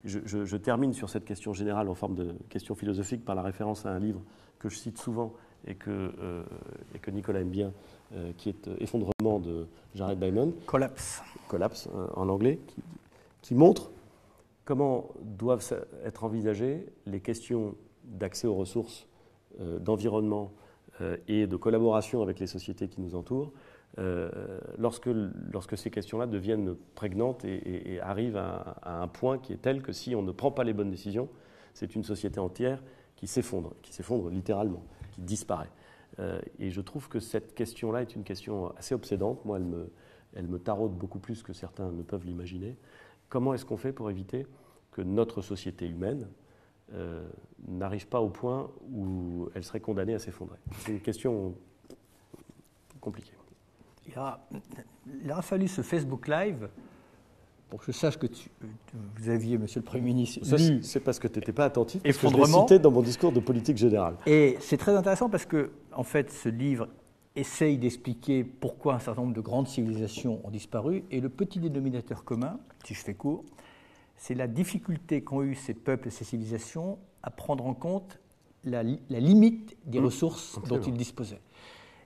Je termine sur cette question générale en forme de question philosophique par la référence à un livre que je cite souvent et que Nicolas aime bien, qui est Effondrement de Jared Diamond. Collapse. Collapse en anglais, qui montre comment doivent être envisagées les questions d'accès aux ressources, d'environnement et de collaboration avec les sociétés qui nous entourent, lorsque ces questions-là deviennent prégnantes et arrivent à un point qui est tel que si on ne prend pas les bonnes décisions, c'est une société entière qui s'effondre littéralement, qui disparaît. Et je trouve que cette question-là est une question assez obsédante. Moi, elle me taraude beaucoup plus que certains ne peuvent l'imaginer. Comment est-ce qu'on fait pour éviter que notre société humaine n'arrive pas au point où elle serait condamnée à s'effondrer? C'est une question compliquée. Il aura fallu ce Facebook Live pour que je sache que vous aviez, Monsieur le Premier ministre, lu. C'est parce que tu n'étais pas attentif, parce que je Effondrement. l'ai cité dans mon discours de politique générale. Et c'est très intéressant parce que, en fait, ce livre essaye d'expliquer pourquoi un certain nombre de grandes civilisations ont disparu. Et le petit dénominateur commun, si je fais court, c'est la difficulté qu'ont eu ces peuples et ces civilisations à prendre en compte la limite des ressources Absolument. dont ils disposaient.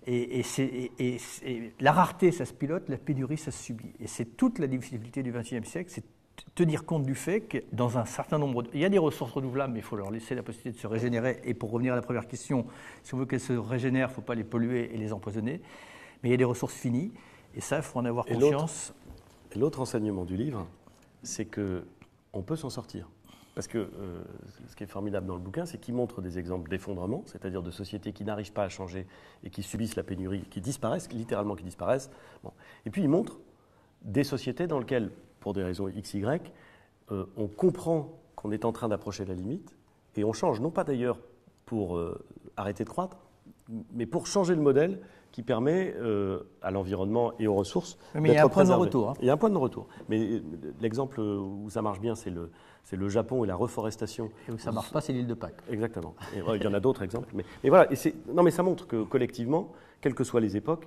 Et la rareté, ça se pilote, la pénurie, ça se subit. Et c'est toute la difficulté du XXe siècle, c'est tenir compte du fait que dans un certain nombre... Il y a des ressources renouvelables, mais il faut leur laisser la possibilité de se régénérer. Et pour revenir à la première question, si on veut qu'elles se régénèrent, il ne faut pas les polluer et les empoisonner. Mais il y a des ressources finies, et ça, il faut en avoir conscience. Et l'autre enseignement du livre, c'est qu'on peut s'en sortir. Parce que ce qui est formidable dans le bouquin, c'est qu'il montre des exemples d'effondrement, c'est-à-dire de sociétés qui n'arrivent pas à changer et qui subissent la pénurie, qui disparaissent, littéralement qui disparaissent. Bon. Et puis il montre des sociétés dans lesquelles, pour des raisons XY, on comprend qu'on est en train d'approcher la limite et on change, non pas d'ailleurs pour arrêter de croître, mais pour changer le modèle qui permet à l'environnement et aux ressources d'être préservés. Mais il y a un point de retour. Hein. Il y a un point de retour. Mais l'exemple où ça marche bien, c'est le Japon et la reforestation. Et où ça ne marche pas, c'est l'île de Pâques. Exactement. Et, il y en a d'autres exemples. Mais voilà, mais ça montre que collectivement, quelles que soient les époques,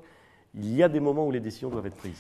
il y a des moments où les décisions doivent être prises.